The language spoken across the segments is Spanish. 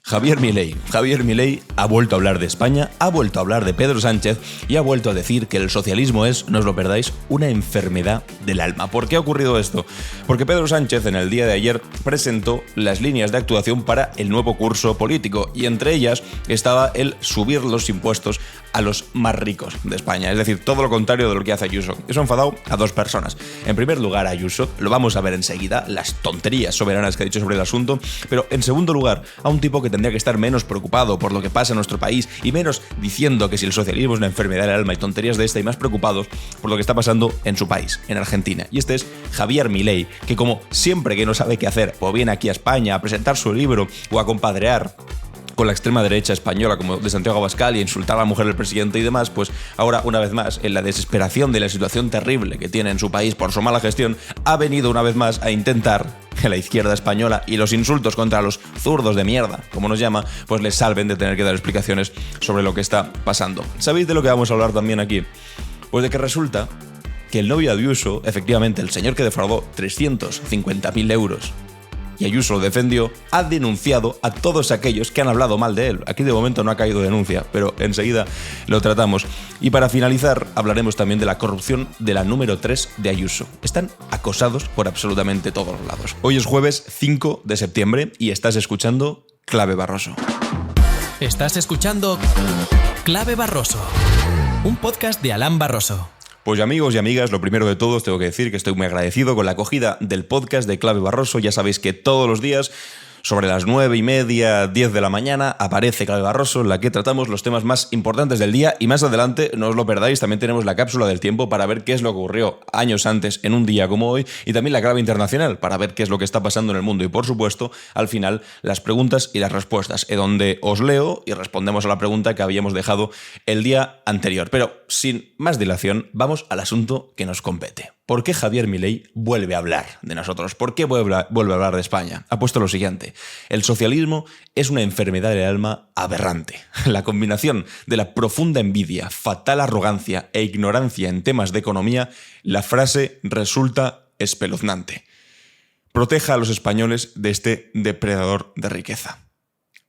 Javier Milei ha vuelto a hablar de España, ha vuelto a hablar de Pedro Sánchez y ha vuelto a decir que el socialismo es, no os lo perdáis, una enfermedad del alma. ¿Por qué ha ocurrido esto? Porque Pedro Sánchez en el día de ayer presentó las líneas de actuación para el nuevo curso político y entre ellas estaba el subir los impuestos a los más ricos de España, es decir, todo lo contrario de lo que hace Ayuso. Eso ha enfadado a dos personas. En primer lugar, Ayuso, lo vamos a ver enseguida, las tonterías soberanas que ha dicho sobre el asunto, pero en segundo lugar, a un tipo que tendría que estar menos preocupado por lo que pasa en nuestro país y menos diciendo que si el socialismo es una enfermedad del alma y tonterías de esta y más preocupados por lo que está pasando en su país, en Argentina. Y este es Javier Milei, que como siempre que no sabe qué hacer, o viene aquí a España a presentar su libro o a compadrear con la extrema derecha española como de Santiago Abascal y a insultar a la mujer del presidente y demás, pues ahora una vez más, en la desesperación de la situación terrible que tiene en su país por su mala gestión, ha venido una vez más a intentar que la izquierda española y los insultos contra los zurdos de mierda, como nos llama, pues les salven de tener que dar explicaciones sobre lo que está pasando. ¿Sabéis de lo que vamos a hablar también aquí? Pues de que resulta que el novio de Ayuso, efectivamente el señor que defraudó 350.000 euros, y Ayuso lo defendió, ha denunciado a todos aquellos que han hablado mal de él. Aquí de momento no ha caído denuncia, pero enseguida lo tratamos. Y para finalizar, hablaremos también de la corrupción de la número 3 de Ayuso. Están acosados por absolutamente todos los lados. Hoy es jueves 5 de septiembre y estás escuchando Clave Barroso. Estás escuchando Clave Barroso, un podcast de Alan Barroso. Pues amigos y amigas, lo primero de todo os tengo que decir que estoy muy agradecido con la acogida del podcast de Clave Barroso. Ya sabéis que todos los días, sobre las 9:30, 10 de la mañana, aparece Clave Barroso, en la que tratamos los temas más importantes del día y más adelante, no os lo perdáis, también tenemos la cápsula del tiempo para ver qué es lo que ocurrió años antes en un día como hoy y también la clave internacional para ver qué es lo que está pasando en el mundo y por supuesto, al final, las preguntas y las respuestas, donde os leo y respondemos a la pregunta que habíamos dejado el día anterior. Pero sin más dilación, vamos al asunto que nos compete. ¿Por qué Javier Milei vuelve a hablar de nosotros? ¿Por qué vuelve a hablar de España? Ha puesto lo siguiente: el socialismo es una enfermedad del alma aberrante. La combinación de la profunda envidia, fatal arrogancia e ignorancia en temas de economía, la frase resulta espeluznante. Proteja a los españoles de este depredador de riqueza.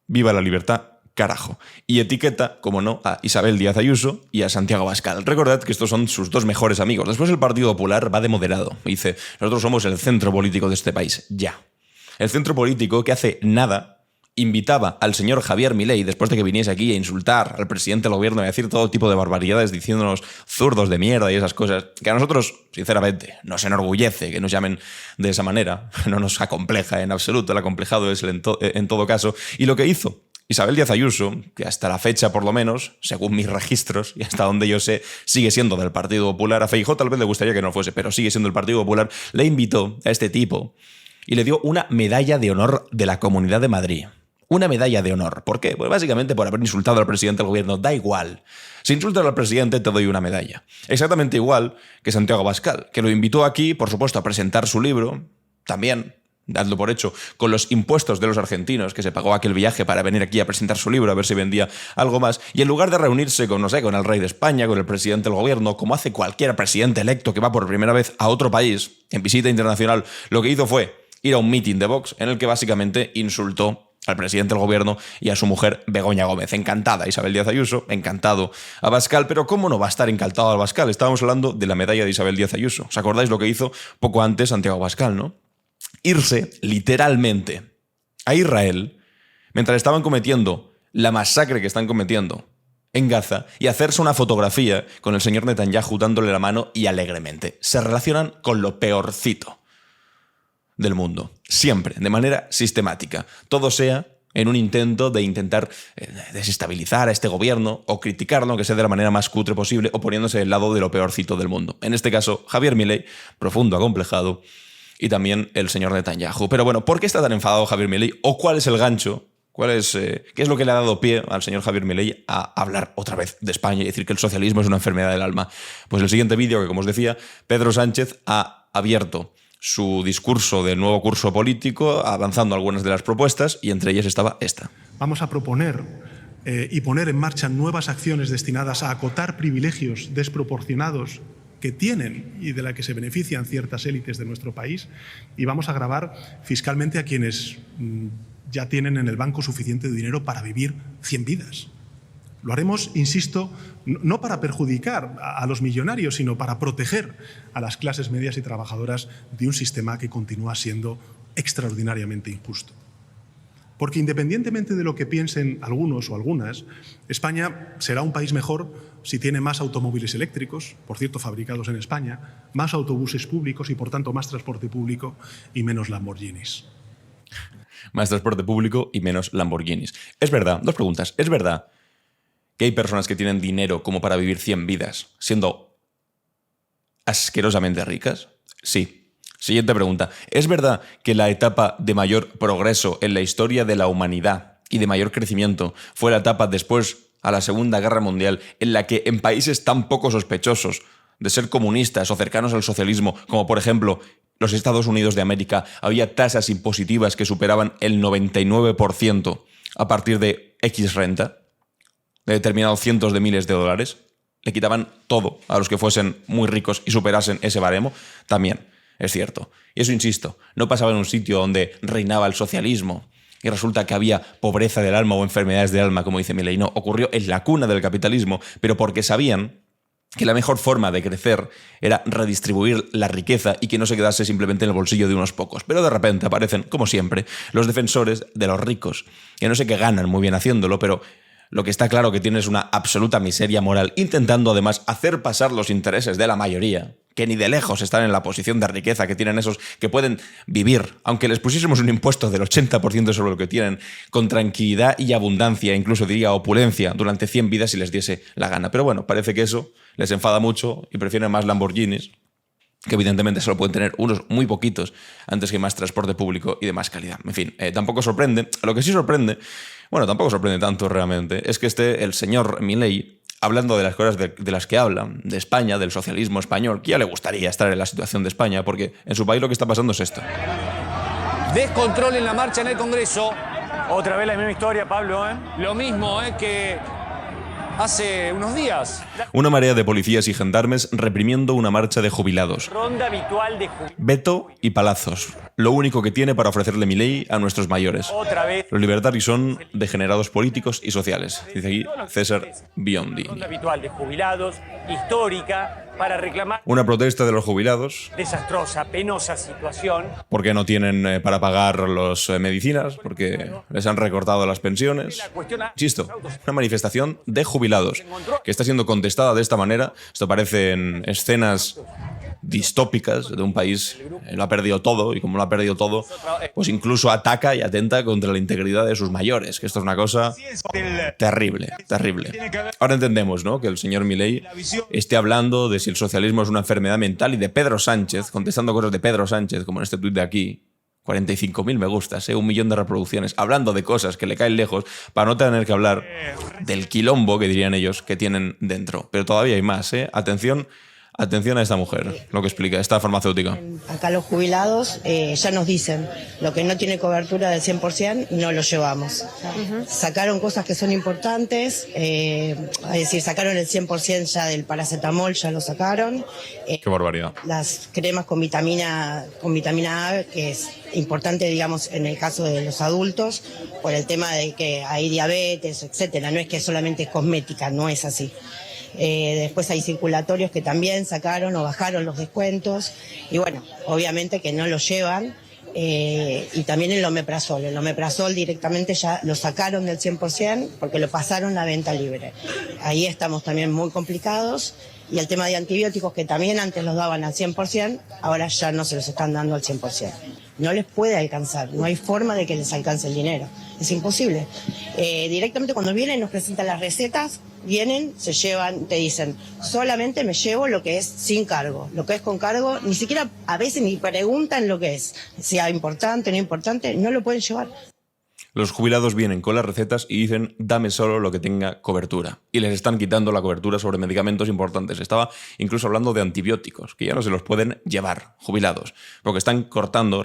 Viva la libertad. Carajo. Y etiqueta, como no, a Isabel Díaz Ayuso y a Santiago Abascal. Recordad que estos son sus dos mejores amigos. Después el Partido Popular va de moderado. Dice, nosotros somos el centro político de este país. Ya. El centro político que hace nada invitaba al señor Javier Milei, después de que viniese aquí a insultar al presidente del gobierno y a decir todo tipo de barbaridades diciéndonos zurdos de mierda y esas cosas, que a nosotros, sinceramente, nos enorgullece que nos llamen de esa manera. No nos acompleja en absoluto. El acomplejado es él en todo caso. Y lo que hizo Isabel Díaz Ayuso, que hasta la fecha por lo menos, según mis registros y hasta donde yo sé, sigue siendo del Partido Popular. A Feijóo tal vez le gustaría que no fuese, pero sigue siendo del Partido Popular. Le invitó a este tipo y le dio una medalla de honor de la Comunidad de Madrid. Una medalla de honor. ¿Por qué? Pues básicamente por haber insultado al presidente del gobierno. Da igual. Si insultas al presidente te doy una medalla. Exactamente igual que Santiago Abascal, que lo invitó aquí, por supuesto, a presentar su libro. También, dadlo por hecho, con los impuestos de los argentinos, que se pagó aquel viaje para venir aquí a presentar su libro, a ver si vendía algo más. Y en lugar de reunirse con, no sé, con el rey de España, con el presidente del gobierno, como hace cualquier presidente electo que va por primera vez a otro país, en visita internacional, lo que hizo fue ir a un meeting de Vox en el que básicamente insultó al presidente del gobierno y a su mujer Begoña Gómez. Encantada Isabel Díaz Ayuso, encantado Abascal, pero ¿cómo no va a estar encantado Abascal? Estábamos hablando de la medalla de Isabel Díaz Ayuso. ¿Os acordáis lo que hizo poco antes Santiago Abascal, no? Irse literalmente a Israel mientras estaban cometiendo la masacre que están cometiendo en Gaza y hacerse una fotografía con el señor Netanyahu dándole la mano y alegremente. Se relacionan con lo peorcito del mundo. Siempre, de manera sistemática. Todo sea en un intento de intentar desestabilizar a este gobierno o criticarlo, aunque sea de la manera más cutre posible, o poniéndose del lado de lo peorcito del mundo. En este caso, Javier Milei, profundo acomplejado, y también el señor Netanyahu. Pero bueno, ¿por qué está tan enfadado Javier Milei? ¿O cuál es el gancho? ¿Qué es lo que le ha dado pie al señor Javier Milei a hablar otra vez de España y decir que el socialismo es una enfermedad del alma? Pues el siguiente vídeo, que como os decía, Pedro Sánchez ha abierto su discurso del nuevo curso político, avanzando algunas de las propuestas, y entre ellas estaba esta. Vamos a proponer y poner en marcha nuevas acciones destinadas a acotar privilegios desproporcionados que tienen y de la que se benefician ciertas élites de nuestro país, y vamos a gravar fiscalmente a quienes ya tienen en el banco suficiente dinero para vivir 100 vidas. Lo haremos, insisto, no para perjudicar a los millonarios, sino para proteger a las clases medias y trabajadoras de un sistema que continúa siendo extraordinariamente injusto. Porque independientemente de lo que piensen algunos o algunas, España será un país mejor si tiene más automóviles eléctricos, por cierto, fabricados en España, más autobuses públicos y, por tanto, más transporte público y menos Lamborghinis. Más transporte público y menos Lamborghinis. Es verdad, dos preguntas. ¿Es verdad que hay personas que tienen dinero como para vivir 100 vidas siendo asquerosamente ricas? Sí. Siguiente pregunta. ¿Es verdad que la etapa de mayor progreso en la historia de la humanidad y de mayor crecimiento fue la etapa después a la Segunda Guerra Mundial, en la que en países tan poco sospechosos de ser comunistas o cercanos al socialismo, como por ejemplo los Estados Unidos de América, había tasas impositivas que superaban el 99% a partir de X renta, de determinados cientos de miles de dólares? Le quitaban todo a los que fuesen muy ricos y superasen ese baremo. También es cierto. Y eso, insisto, no pasaba en un sitio donde reinaba el socialismo y resulta que había pobreza del alma o enfermedades del alma, como dice Milei. No, ocurrió en la cuna del capitalismo, pero porque sabían que la mejor forma de crecer era redistribuir la riqueza y que no se quedase simplemente en el bolsillo de unos pocos. Pero de repente aparecen, como siempre, los defensores de los ricos, que no sé qué ganan muy bien haciéndolo, pero lo que está claro que tienes una absoluta miseria moral, intentando además hacer pasar los intereses de la mayoría, que ni de lejos están en la posición de riqueza que tienen esos que pueden vivir, aunque les pusiésemos un impuesto del 80% sobre lo que tienen, con tranquilidad y abundancia, incluso diría opulencia, durante 100 vidas si les diese la gana. Pero bueno, parece que eso les enfada mucho y prefieren más Lamborghinis, que evidentemente solo pueden tener unos muy poquitos, antes que más transporte público y de más calidad. En fin, tampoco sorprende. Lo que sí sorprende, bueno, tampoco sorprende tanto realmente, es que el señor Milei, hablando de las cosas de las que hablan, de España, del socialismo español, que ya le gustaría estar en la situación de España, porque en su país lo que está pasando es esto. Descontrol en la marcha en el Congreso. Otra vez la misma historia, Pablo, ¿eh? Lo mismo, que hace unos días. Una marea de policías y gendarmes reprimiendo una marcha de jubilados. Ronda habitual de jubilados. Veto y palazos. Lo único que tiene para ofrecerle Milei a nuestros mayores. Otra vez. Los libertarios son degenerados políticos y sociales. Dice aquí César Biondi. Ronda habitual de jubilados, histórica, para reclamar Una protesta de los jubilados. desastrosa, penosa situación. Porque no tienen para pagar las medicinas, porque les han recortado las pensiones. Insisto, una manifestación de jubilados que está siendo contestada de esta manera. Esto parece en escenas distópicas de un país que lo ha perdido todo, y como lo ha perdido todo, pues incluso ataca y atenta contra la integridad de sus mayores, que esto es una cosa terrible, terrible. Ahora entendemos, ¿no?, que el señor Milei esté hablando de si el socialismo es una enfermedad mental y de Pedro Sánchez, contestando cosas de Pedro Sánchez, como en este tuit de aquí. 45.000 me gustas, 1 millón de reproducciones, hablando de cosas que le caen lejos para no tener que hablar del quilombo, que dirían ellos, que tienen dentro. Pero todavía hay más, ¿eh? Atención a esta mujer, lo que explica, esta farmacéutica. Acá los jubilados ya nos dicen, lo que no tiene cobertura del 100% no lo llevamos. Sacaron cosas que son importantes, es decir, sacaron el 100% ya del paracetamol, ya lo sacaron. Qué barbaridad. Las cremas con vitamina A, que es importante, digamos, en el caso de los adultos, por el tema de que hay diabetes, etcétera. No es que solamente es cosmética, no es así. Después hay circulatorios que también sacaron o bajaron los descuentos y bueno, obviamente que no lo llevan, y también el omeprazol directamente ya lo sacaron del 100% porque lo pasaron a venta libre. Ahí estamos también muy complicados. Y el tema de antibióticos, que también antes los daban al 100%, ahora ya no se los están dando al 100%. No les puede alcanzar, no hay forma de que les alcance el dinero. Es imposible. Directamente cuando vienen nos presentan las recetas, vienen, se llevan, te dicen, solamente me llevo lo que es sin cargo. Lo que es con cargo, ni siquiera a veces ni preguntan lo que es. Sea importante, no importante, no lo pueden llevar. Los jubilados vienen con las recetas y dicen, dame solo lo que tenga cobertura. Y les están quitando la cobertura sobre medicamentos importantes. Estaba incluso hablando de antibióticos, que ya no se los pueden llevar, jubilados, porque están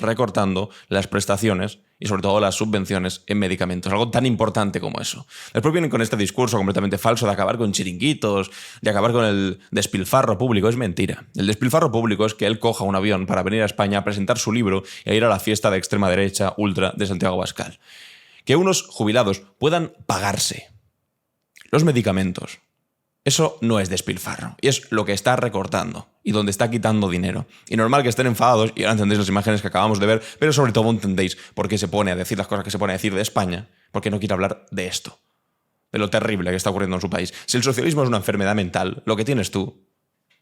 recortando las prestaciones y sobre todo las subvenciones en medicamentos, algo tan importante como eso. Después vienen con este discurso completamente falso de acabar con chiringuitos, de acabar con el despilfarro público. Es mentira. El despilfarro público es que él coja un avión para venir a España a presentar su libro y a ir a la fiesta de extrema derecha ultra de Santiago Abascal. Que unos jubilados puedan pagarse los medicamentos. Eso no es despilfarro, y es lo que está recortando y donde está quitando dinero. Y normal que estén enfadados, y ahora entendéis las imágenes que acabamos de ver, pero sobre todo entendéis por qué se pone a decir las cosas que se pone a decir de España, porque no quiere hablar de esto, de lo terrible que está ocurriendo en su país. Si el socialismo es una enfermedad mental, lo que tienes tú,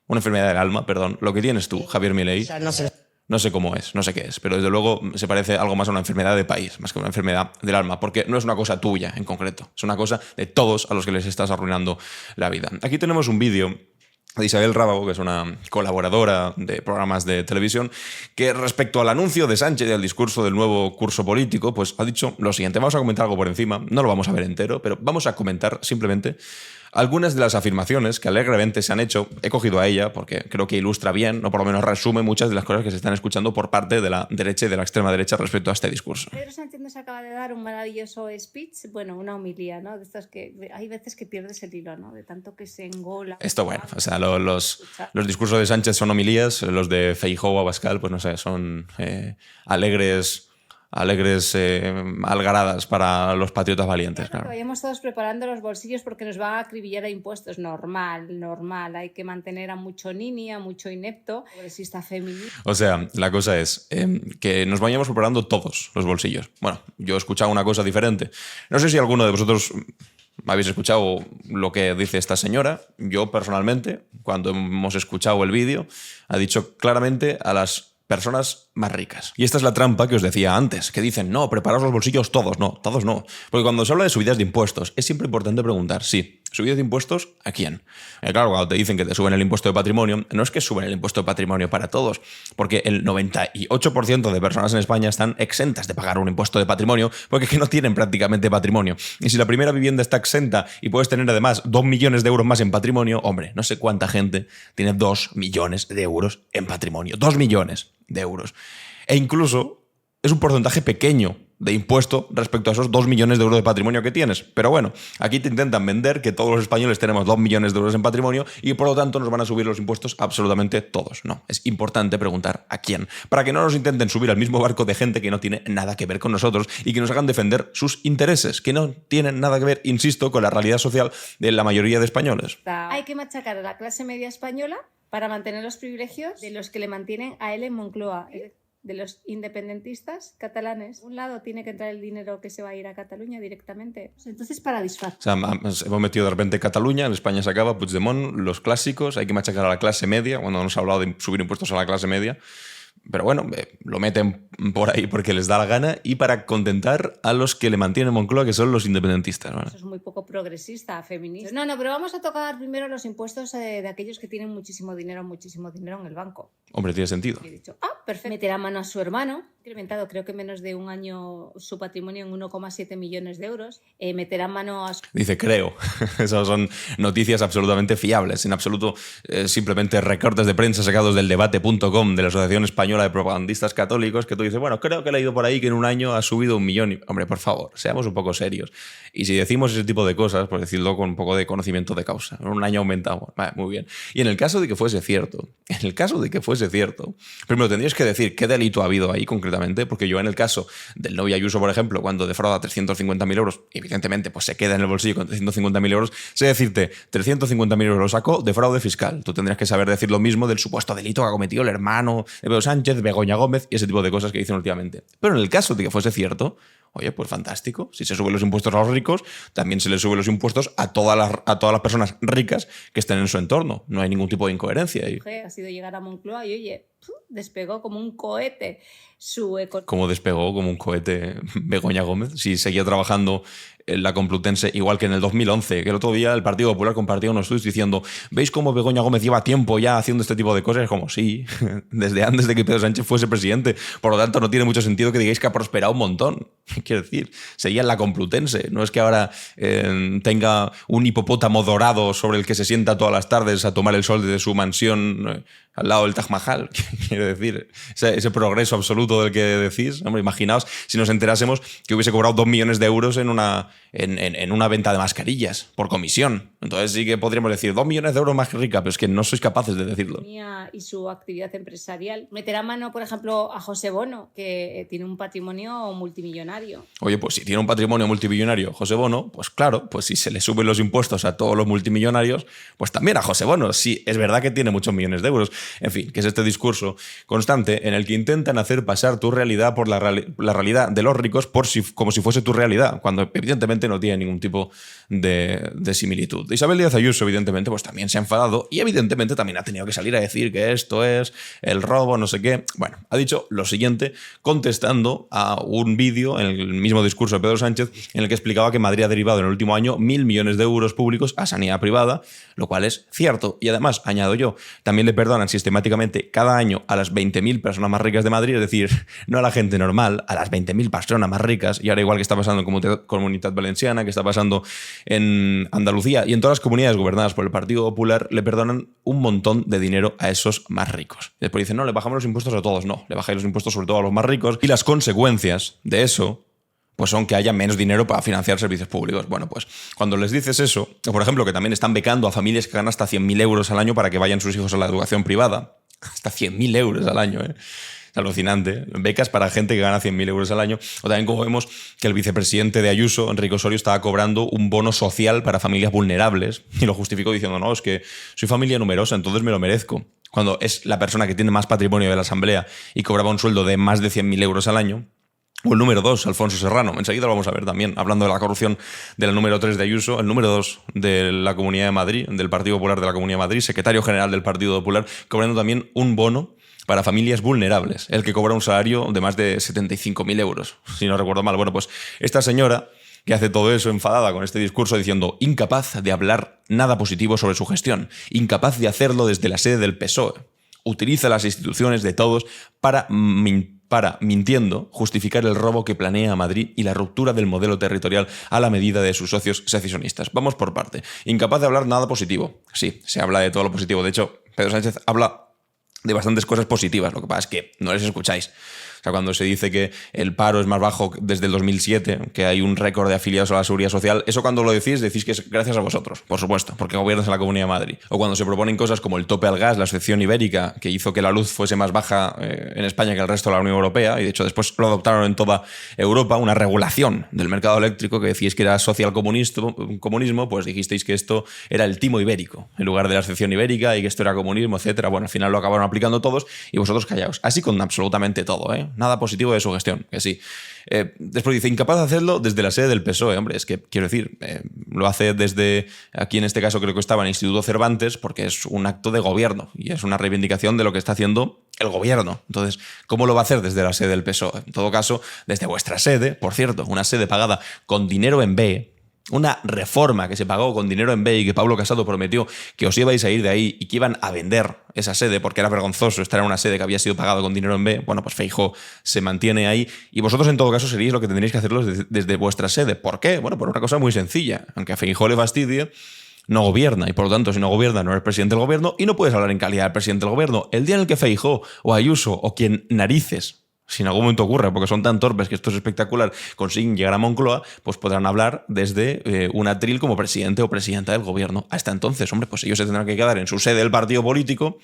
una enfermedad del alma, perdón, lo que tienes tú, Javier Milei, Ya no sé. no sé cómo es, no sé qué es, pero desde luego se parece algo más a una enfermedad de país, más que a una enfermedad del alma, porque no es una cosa tuya en concreto, es una cosa de todos a los que les estás arruinando la vida. Aquí tenemos un vídeo de Isabel Rábago, que es una colaboradora de programas de televisión, que respecto al anuncio de Sánchez y al discurso del nuevo curso político, pues ha dicho lo siguiente. Vamos a comentar algo por encima, no lo vamos a ver entero, pero vamos a comentar simplemente algunas de las afirmaciones que alegremente se han hecho. He cogido a ella porque creo que ilustra bien, o por lo menos resume muchas de las cosas que se están escuchando por parte de la derecha y de la extrema derecha respecto a este discurso. Pedro Sánchez nos acaba de dar un maravilloso speech, bueno, una homilía, ¿no? De estas que hay veces que pierdes el hilo, ¿no? De tanto que se engola. Esto, bueno, o sea, los discursos de Sánchez son homilías, los de Feijóo o Abascal, pues no sé, son alegres algaradas para los patriotas valientes. Claro. Vayamos todos preparando los bolsillos porque nos va a acribillar a impuestos. Normal. Hay que mantener a mucho nini, a mucho inepto, progresista feminista. O sea, la cosa es que nos vayamos preparando todos los bolsillos. Bueno, yo he escuchado una cosa diferente. No sé si alguno de vosotros habéis escuchado lo que dice esta señora. Yo personalmente, cuando hemos escuchado el vídeo, ha dicho claramente a las personas más ricas. Y esta es la trampa que os decía antes, que dicen, no, preparaos los bolsillos todos. No, todos no. Porque cuando se habla de subidas de impuestos, es siempre importante preguntar, sí, ¿subidas de impuestos a quién? Claro, cuando te dicen que te suben el impuesto de patrimonio, no es que suben el impuesto de patrimonio para todos, porque el 98% de personas en España están exentas de pagar un impuesto de patrimonio porque que no tienen prácticamente patrimonio. Y si la primera vivienda está exenta y puedes tener además 2 millones de euros más en patrimonio, hombre, no sé cuánta gente tiene 2 millones de euros en patrimonio. 2 millones de euros. E incluso es un porcentaje pequeño de impuesto respecto a esos 2 millones de euros de patrimonio que tienes. Pero bueno, aquí te intentan vender que todos los españoles tenemos 2 millones de euros en patrimonio y por lo tanto nos van a subir los impuestos absolutamente todos. No, es importante preguntar a quién, para que no nos intenten subir al mismo barco de gente que no tiene nada que ver con nosotros y que nos hagan defender sus intereses, que no tienen nada que ver, insisto, con la realidad social de la mayoría de españoles. Hay que machacar a la clase media española para mantener los privilegios de los que le mantienen a él en Moncloa, de los independentistas catalanes. Por un lado tiene que entrar el dinero que se va a ir a Cataluña directamente. Entonces, para disfrazar. O sea, hemos metido de repente Cataluña, en España se acaba, Puigdemont, los clásicos, hay que machacar a la clase media, cuando nos ha hablado de subir impuestos a la clase media. Pero bueno, lo meten por ahí porque les da la gana y para contentar a los que le mantienen Moncloa, que son los independentistas. ¿Vale? Eso es muy poco progresista, feminista. No, pero vamos a tocar primero los impuestos de aquellos que tienen muchísimo dinero en el banco. Hombre, tiene sentido. Y he dicho, perfecto. Meterá mano a su hermano, incrementado creo que menos de un año su patrimonio en 1,7 millones de euros. Meterá mano a su... Dice, creo. Esas son noticias absolutamente fiables. En absoluto, simplemente recortes de prensa sacados del debate.com de la Asociación Española de Propagandistas Católicos, que tú dices, bueno, creo que he leído por ahí que en un año ha subido 1 millón. Hombre, por favor, seamos un poco serios. Y si decimos ese tipo de cosas, pues decirlo con un poco de conocimiento de causa. En un año ha aumentado. Vale, muy bien. Y en el caso de que fuese cierto, primero tendrías que decir qué delito ha habido ahí concretamente, porque yo en el caso del novio Ayuso, por ejemplo, cuando defrauda 350.000 euros, evidentemente pues se queda en el bolsillo con 350.000 euros, sé decirte, 350.000 euros lo sacó de fraude fiscal. Tú tendrías que saber decir lo mismo del supuesto delito que ha cometido el hermano de Pedro Sánchez, Begoña Gómez y ese tipo de cosas que dicen últimamente. Pero en el caso de que fuese cierto, oye, pues fantástico. Si se suben los impuestos a los ricos, también se les suben los impuestos a todas las personas ricas que estén en su entorno. No hay ningún tipo de incoherencia ahí. Ha sido llegar a Moncloa y, oye, despegó como un cohete su economía. ¿Cómo despegó como un cohete Begoña Gómez? Si seguía trabajando en la Complutense, igual que en el 2011, que el otro día el Partido Popular compartía unos tweets diciendo, ¿veis cómo Begoña Gómez lleva tiempo ya haciendo este tipo de cosas? Es como, sí, desde antes de que Pedro Sánchez fuese presidente. Por lo tanto, no tiene mucho sentido que digáis que ha prosperado un montón. Quiero decir, seguía en la Complutense. No es que ahora tenga un hipopótamo dorado sobre el que se sienta todas las tardes a tomar el sol desde su mansión al lado del Taj Mahal, quiero decir, ese progreso absoluto del que decís. Hombre, imaginaos si nos enterásemos que hubiese cobrado 2 millones de euros en una venta de mascarillas por comisión. Entonces sí que podríamos decir 2 millones de euros más rica, pero es que no sois capaces de decirlo. Y su actividad empresarial. Meterá mano, por ejemplo, a José Bono, que tiene un patrimonio multimillonario. Oye, pues si tiene un patrimonio multimillonario José Bono, pues claro, pues si se le suben los impuestos a todos los multimillonarios, pues también a José Bono. Sí, es verdad que tiene muchos millones de euros. En fin, que es este discurso constante en el que intentan hacer pasar tu realidad por la realidad de los ricos como si fuese tu realidad, cuando evidentemente no tiene ningún tipo de similitud. Isabel Díaz Ayuso, evidentemente, pues también se ha enfadado y evidentemente también ha tenido que salir a decir que esto es el robo, no sé qué. Bueno, ha dicho lo siguiente, contestando a un vídeo en el mismo discurso de Pedro Sánchez en el que explicaba que Madrid ha derivado en el último año 1.000 millones de euros públicos a sanidad privada, lo cual es cierto. Y además, añado yo, también le perdonan sistemáticamente cada año a las 20.000 personas más ricas de Madrid, es decir, no a la gente normal, a las 20.000 personas más ricas. Y ahora igual que está pasando en Comunitat Valenciana, que está pasando en Andalucía y en todas las comunidades gobernadas por el Partido Popular, le perdonan un montón de dinero a esos más ricos. Después dicen, no, le bajamos los impuestos a todos. No, le bajáis los impuestos sobre todo a los más ricos. Y las consecuencias de eso pues son que haya menos dinero para financiar servicios públicos. Bueno, pues cuando les dices eso, por ejemplo, que también están becando a familias que ganan hasta 100.000 euros al año para que vayan sus hijos a la educación privada, hasta 100.000 euros al año, ¿eh? Es alucinante. Becas para gente que gana 100.000 euros al año. O también como vemos que el vicepresidente de Ayuso, Enrique Osorio, estaba cobrando un bono social para familias vulnerables y lo justificó diciendo, no, es que soy familia numerosa, entonces me lo merezco. Cuando es la persona que tiene más patrimonio de la Asamblea y cobraba un sueldo de más de 100.000 euros al año. O el número 2, Alfonso Serrano. Enseguida lo vamos a ver también, hablando de la corrupción de la número 3 de Ayuso, el número 2 de la Comunidad de Madrid, del Partido Popular de la Comunidad de Madrid, secretario general del Partido Popular, cobrando también un bono para familias vulnerables, el que cobra un salario de más de 75.000 euros, si no recuerdo mal. Bueno, pues esta señora que hace todo eso enfadada con este discurso diciendo incapaz de hablar nada positivo sobre su gestión, incapaz de hacerlo desde la sede del PSOE, utiliza las instituciones de todos para mintiendo, justificar el robo que planea Madrid y la ruptura del modelo territorial a la medida de sus socios secesionistas. Vamos por parte. Incapaz de hablar nada positivo. Sí, se habla de todo lo positivo. De hecho, Pedro Sánchez habla de bastantes cosas positivas. Lo que pasa es que no les escucháis. O sea, cuando se dice que el paro es más bajo desde el 2007, que hay un récord de afiliados a la Seguridad Social, eso cuando lo decís que es gracias a vosotros, por supuesto, porque gobiernas en la Comunidad de Madrid. O cuando se proponen cosas como el tope al gas, la excepción ibérica, que hizo que la luz fuese más baja en España que el resto de la Unión Europea, y de hecho después lo adoptaron en toda Europa, una regulación del mercado eléctrico que decíais que era socialcomunismo, pues dijisteis que esto era el timo ibérico, en lugar de la excepción ibérica, y que esto era comunismo, etcétera. Bueno, al final lo acabaron aplicando todos y vosotros callaos. Así con absolutamente todo, ¿eh? Nada positivo de su gestión, que sí. Después dice, incapaz de hacerlo desde la sede del PSOE. Hombre, es que, quiero decir, lo hace desde, aquí en este caso creo que estaba en el Instituto Cervantes, porque es un acto de gobierno y es una reivindicación de lo que está haciendo el gobierno. Entonces, ¿cómo lo va a hacer desde la sede del PSOE? En todo caso, desde vuestra sede, por cierto, una sede pagada con dinero en B, una reforma que se pagó con dinero en B y que Pablo Casado prometió que os ibais a ir de ahí y que iban a vender esa sede porque era vergonzoso estar en una sede que había sido pagada con dinero en B. Bueno, pues Feijóo se mantiene ahí y vosotros en todo caso seríais lo que tendríais que hacerlo desde vuestra sede. ¿Por qué? Bueno, por una cosa muy sencilla. Aunque a Feijóo le fastidie, no gobierna y por lo tanto si no gobierna no eres presidente del gobierno y no puedes hablar en calidad de presidente del gobierno. El día en el que Feijóo o Ayuso o quien narices, si en algún momento ocurre, porque son tan torpes que esto es espectacular, consiguen llegar a Moncloa, pues podrán hablar desde un atril como presidente o presidenta del gobierno. Hasta entonces, hombre, pues ellos se tendrán que quedar en su sede del partido político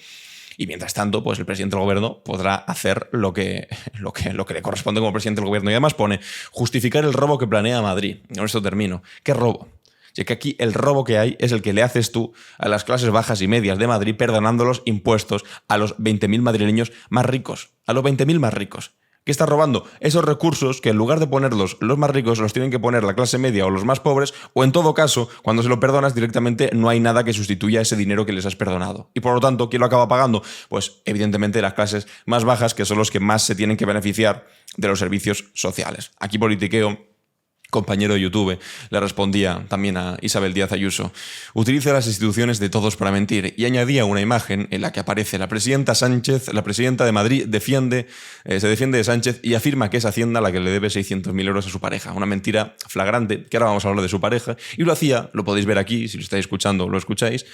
y mientras tanto, pues el presidente del gobierno podrá hacer lo que le corresponde como presidente del gobierno. Y además pone, justificar el robo que planea Madrid. Con esto termino. ¿Qué robo? Ya que aquí el robo que hay es el que le haces tú a las clases bajas y medias de Madrid perdonando los impuestos a los 20.000 madrileños más ricos. A los 20.000 más ricos. ¿Qué está robando? Esos recursos que en lugar de ponerlos los más ricos los tienen que poner la clase media o los más pobres, o en todo caso, cuando se lo perdonas directamente no hay nada que sustituya ese dinero que les has perdonado. Y por lo tanto, ¿quién lo acaba pagando? Pues evidentemente las clases más bajas, que son los que más se tienen que beneficiar de los servicios sociales. Aquí politiqueo. Compañero de YouTube, le respondía también a Isabel Díaz Ayuso, utiliza las instituciones de todos para mentir, y añadía una imagen en la que aparece la presidenta Sánchez, la presidenta de Madrid se defiende de Sánchez y afirma que es Hacienda la que le debe 600.000 euros a su pareja. Una mentira flagrante, que ahora vamos a hablar de su pareja, y lo hacía, lo podéis ver aquí, si lo estáis escuchando lo escucháis,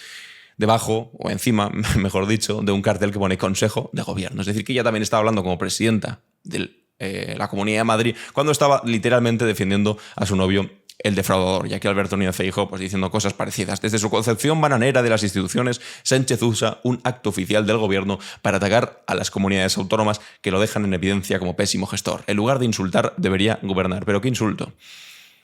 debajo, o encima, mejor dicho, de un cartel que pone Consejo de Gobierno. Es decir, que ella también estaba hablando como presidenta de la Comunidad de Madrid cuando estaba literalmente defendiendo a su novio, el defraudador, ya que Alberto Núñez Feijóo pues diciendo cosas parecidas. Desde su concepción bananera de las instituciones, Sánchez usa un acto oficial del gobierno para atacar a las comunidades autónomas que lo dejan en evidencia como pésimo gestor. En lugar de insultar, debería gobernar. ¿Pero qué insulto?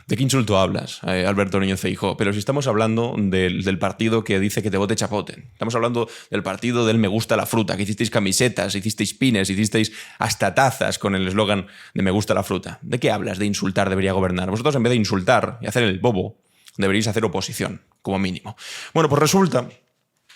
¿De qué insulto hablas, Alberto Núñez Feijóo? Pero si estamos hablando del partido que dice que te vote chapote. Estamos hablando del partido del me gusta la fruta, que hicisteis camisetas, hicisteis pines, hicisteis hasta tazas con el eslogan de me gusta la fruta. ¿De qué hablas de insultar debería gobernar? Vosotros, en vez de insultar y hacer el bobo, deberíais hacer oposición, como mínimo. Bueno, pues resulta,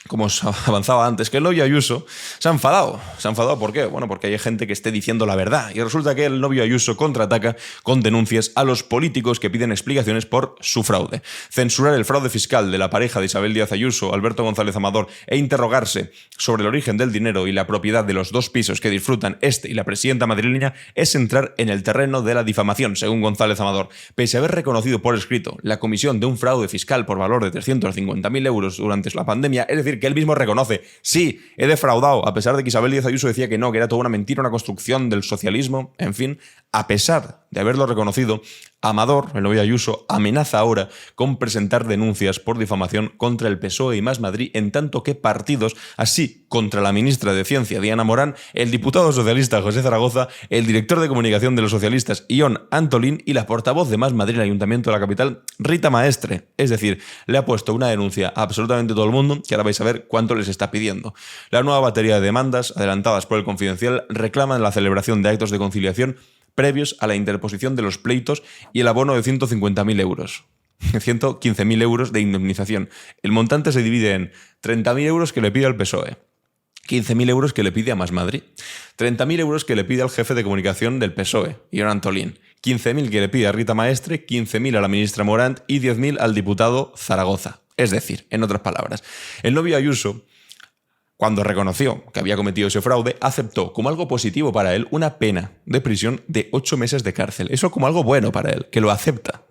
como os avanzaba antes, que el novio Ayuso se ha enfadado. ¿Se ha enfadado por qué? Bueno, porque hay gente que esté diciendo la verdad. Y resulta que el novio Ayuso contraataca con denuncias a los políticos que piden explicaciones por su fraude. Censurar el fraude fiscal de la pareja de Isabel Díaz Ayuso, Alberto González Amador, e interrogarse sobre el origen del dinero y la propiedad de los 2 pisos que disfrutan este y la presidenta madrileña es entrar en el terreno de la difamación, según González Amador. Pese a haber reconocido por escrito la comisión de un fraude fiscal por valor de 350.000 euros durante la pandemia, es decir, que él mismo reconoce, sí, he defraudado, a pesar de que Isabel Díaz Ayuso decía que no, que era toda una mentira, una construcción del socialismo, en fin, a pesar de haberlo reconocido, Amador, el novio Ayuso, amenaza ahora con presentar denuncias por difamación contra el PSOE y Más Madrid, en tanto que partidos, así contra la ministra de Ciencia, Diana Morán, el diputado socialista José Zaragoza, el director de comunicación de los socialistas, Ion Antolín, y la portavoz de Más Madrid en el Ayuntamiento de la capital, Rita Maestre. Es decir, le ha puesto una denuncia a absolutamente todo el mundo, que ahora vais a ver cuánto les está pidiendo. La nueva batería de demandas, adelantadas por el Confidencial, reclaman la celebración de actos de conciliación previos a la interposición de los pleitos y el abono de 150.000 euros. 115.000 euros de indemnización. El montante se divide en 30.000 euros que le pide al PSOE, 15.000 euros que le pide a Más Madrid, 30.000 euros que le pide al jefe de comunicación del PSOE, Ion Antolín, 15.000 que le pide a Rita Maestre, 15.000 a la ministra Morant y 10.000 al diputado Zaragoza. Es decir, en otras palabras, el novio Ayuso, cuando reconoció que había cometido ese fraude, aceptó como algo positivo para él una pena de prisión de 8 meses de cárcel. Eso como algo bueno para él, que lo acepta.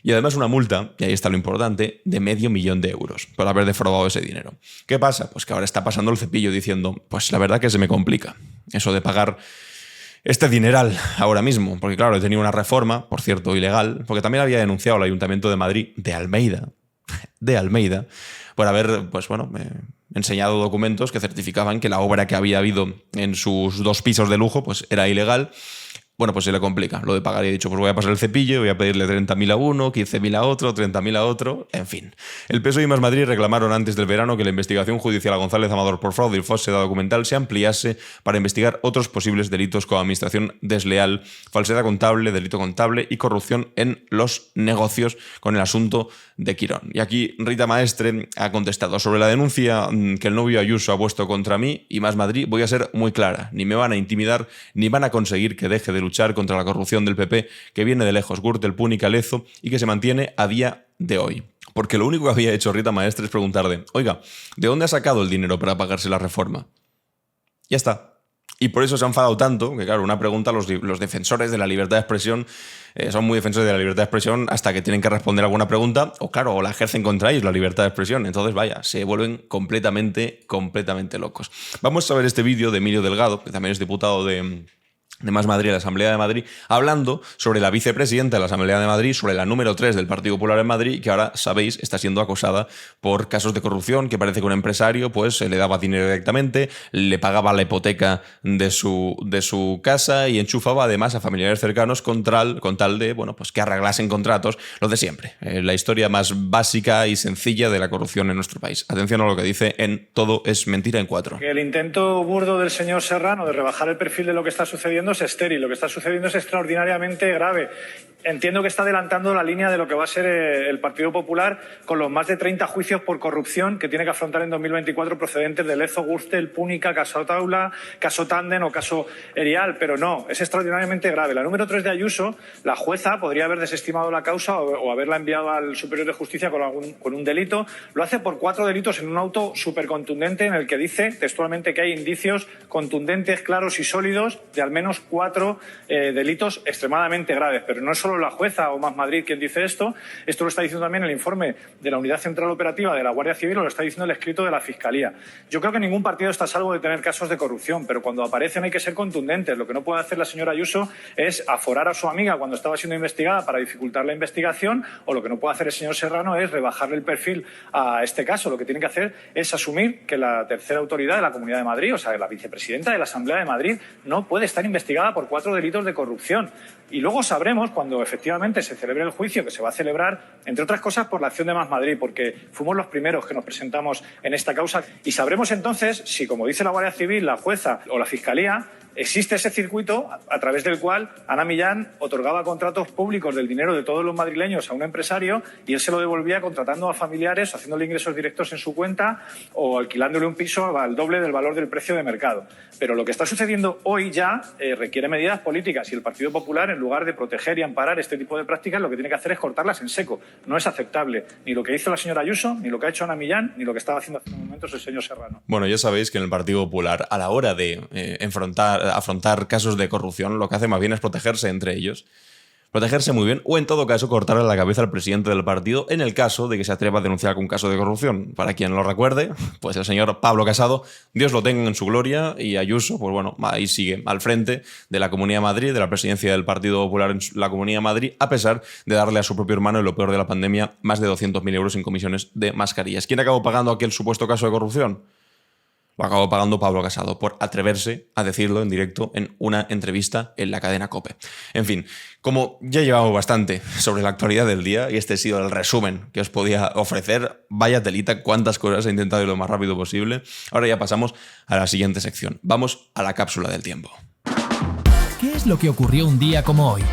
Y además una multa, y ahí está lo importante, de $500.000 euros por haber defraudado ese dinero. ¿Qué pasa? Pues que ahora está pasando el cepillo diciendo, pues la verdad que se me complica eso de pagar este dineral ahora mismo. Porque claro, he tenido una reforma, por cierto, ilegal, porque también había denunciado al Ayuntamiento de Madrid, de Almeida, por haber, pues bueno, enseñado documentos que certificaban que la obra que había habido en sus 2 pisos de lujo pues era ilegal. Bueno, pues se le complica lo de pagar y he dicho, pues voy a pasar el cepillo, voy a pedirle 30.000 a uno, 15.000 a otro, 30.000 a otro, en fin. El PSOE y Más Madrid reclamaron antes del verano que la investigación judicial a González Amador por fraude y falsedad documental se ampliase para investigar otros posibles delitos como administración desleal, falsedad contable, delito contable y corrupción en los negocios con el asunto de Quirón. Y aquí Rita Maestre ha contestado sobre la denuncia que el novio Ayuso ha puesto contra mí y Más Madrid, voy a ser muy clara, ni me van a intimidar ni van a conseguir que deje de luchar contra la corrupción del PP que viene de lejos, Gürtel, Púnica, Lezo y que se mantiene a día de hoy. Porque lo único que había hecho Rita Maestre es preguntarle, oiga, ¿de dónde ha sacado el dinero para pagarse la reforma? Ya está. Y por eso se ha enfadado tanto, que claro, una pregunta, los defensores de la libertad de expresión son muy defensores de la libertad de expresión hasta que tienen que responder alguna pregunta, o claro, o la ejercen contra ellos, la libertad de expresión. Entonces, vaya, se vuelven completamente locos. Vamos a ver este vídeo de Emilio Delgado, que también es diputado de Más Madrid, la Asamblea de Madrid, hablando sobre la vicepresidenta de la Asamblea de Madrid, sobre la número 3 del Partido Popular en Madrid, que ahora, sabéis, está siendo acosada por casos de corrupción, que parece que un empresario pues le daba dinero directamente, le pagaba la hipoteca de su casa y enchufaba además a familiares cercanos con tal de, bueno, pues que arreglasen contratos, lo de siempre. La historia más básica y sencilla de la corrupción en nuestro país. Atención a lo que dice en Todo es mentira en 4. El intento burdo del señor Serrano de rebajar el perfil de lo que está sucediendo es estéril. Lo que está sucediendo es extraordinariamente grave. Entiendo que está adelantando la línea de lo que va a ser el Partido Popular con los más de 30 juicios por corrupción que tiene que afrontar en 2024 procedentes de Lezo, Gürtel, Púnica, Caso Taula, Caso Tanden o Caso Erial. Pero no, es extraordinariamente grave. La número 3 de Ayuso, la jueza podría haber desestimado la causa o haberla enviado al Superior de Justicia con un delito. Lo hace por 4 delitos en un auto súper contundente en el que dice textualmente que hay indicios contundentes, claros y sólidos de al menos menos 4 delitos extremadamente graves. Pero no es solo la jueza o Más Madrid quien dice esto lo está diciendo también el informe de la Unidad Central Operativa de la Guardia Civil o lo está diciendo el escrito de la Fiscalía. Yo creo que ningún partido está a salvo de tener casos de corrupción, pero cuando aparecen hay que ser contundentes. Lo que no puede hacer la señora Ayuso es aforar a su amiga cuando estaba siendo investigada para dificultar la investigación, o lo que no puede hacer el señor Serrano es rebajarle el perfil a este caso. Lo que tiene que hacer es asumir que la tercera autoridad de la Comunidad de Madrid, o sea, la vicepresidenta de la Asamblea de Madrid, no puede estar investigada por 4 delitos de corrupción. Y luego sabremos, cuando efectivamente se celebre el juicio, que se va a celebrar, entre otras cosas, por la acción de Más Madrid, porque fuimos los primeros que nos presentamos en esta causa. Y sabremos entonces si, como dice la Guardia Civil, la jueza o la Fiscalía, existe ese circuito a través del cual Ana Millán otorgaba contratos públicos del dinero de todos los madrileños a un empresario y él se lo devolvía contratando a familiares, haciéndole ingresos directos en su cuenta o alquilándole un piso al doble del valor del precio de mercado. Pero lo que está sucediendo hoy ya requiere medidas políticas y el Partido Popular, en lugar de proteger y amparar este tipo de prácticas, lo que tiene que hacer es cortarlas en seco. No es aceptable ni lo que hizo la señora Ayuso, ni lo que ha hecho Ana Millán, ni lo que estaba haciendo hace unos momentos el señor Serrano. Bueno, ya sabéis que en el Partido Popular, a la hora de afrontar casos de corrupción, lo que hace más bien es protegerse entre ellos. Protegerse muy bien, o en todo caso cortarle la cabeza al presidente del partido en el caso de que se atreva a denunciar algún caso de corrupción. Para quien lo recuerde, pues el señor Pablo Casado, Dios lo tenga en su gloria, y Ayuso, pues bueno, ahí sigue al frente de la Comunidad de Madrid, de la presidencia del Partido Popular en la Comunidad de Madrid, a pesar de darle a su propio hermano, en lo peor de la pandemia, más de 200.000 euros en comisiones de mascarillas. ¿Quién acabó pagando aquel supuesto caso de corrupción? Lo acabó pagando Pablo Casado por atreverse a decirlo en directo en una entrevista en la cadena COPE. En fin, como ya llevamos bastante sobre la actualidad del día y este ha sido el resumen que os podía ofrecer, vaya telita, cuántas cosas he intentado ir lo más rápido posible. Ahora ya pasamos a la siguiente sección. Vamos a la cápsula del tiempo. ¿Qué es lo que ocurrió un día como hoy?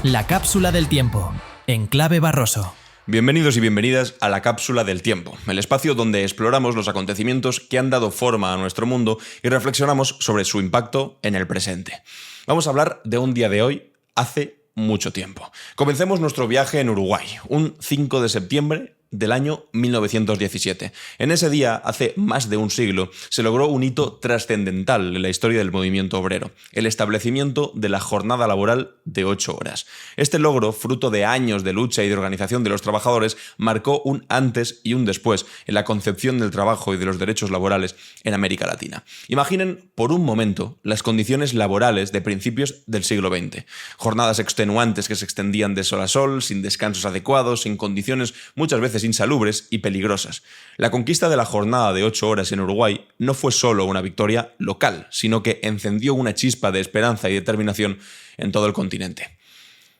La cápsula del tiempo, en Clave Barroso. Bienvenidos y bienvenidas a la Cápsula del Tiempo, el espacio donde exploramos los acontecimientos que han dado forma a nuestro mundo y reflexionamos sobre su impacto en el presente. Vamos a hablar de un día de hoy hace mucho tiempo. Comencemos nuestro viaje en Uruguay, un 5 de septiembre del año 1917. En ese día, hace más de un siglo, se logró un hito trascendental en la historia del movimiento obrero, el establecimiento de la jornada laboral de 8 horas. Este logro, fruto de años de lucha y de organización de los trabajadores, marcó un antes y un después en la concepción del trabajo y de los derechos laborales en América Latina. Imaginen por un momento las condiciones laborales de principios del siglo XX. Jornadas extenuantes que se extendían de sol a sol, sin descansos adecuados, sin condiciones muchas veces insalubres y peligrosas. La conquista de la jornada de 8 horas en Uruguay no fue solo una victoria local, sino que encendió una chispa de esperanza y determinación en todo el continente.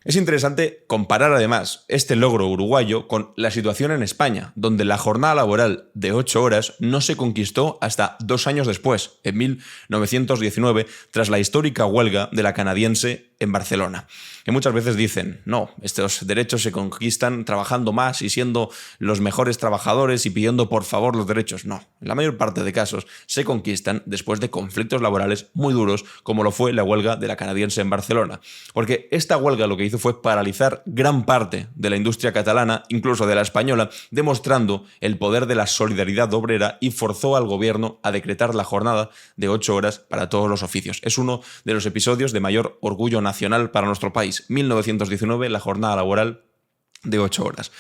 Es interesante comparar además este logro uruguayo con la situación en España, donde la jornada laboral de 8 horas no se conquistó hasta 2 años después, en 1919, tras la histórica huelga de la canadiense en Barcelona. Que muchas veces dicen, no, estos derechos se conquistan trabajando más y siendo los mejores trabajadores y pidiendo por favor los derechos. No, en la mayor parte de casos se conquistan después de conflictos laborales muy duros, como lo fue la huelga de la canadiense en Barcelona. Porque esta huelga lo que hizo fue paralizar gran parte de la industria catalana, incluso de la española, demostrando el poder de la solidaridad obrera y forzó al gobierno a decretar la jornada de 8 horas para todos los oficios. Es uno de los episodios de mayor orgullo nacional para nuestro país. 1919, la jornada laboral de 8 horas.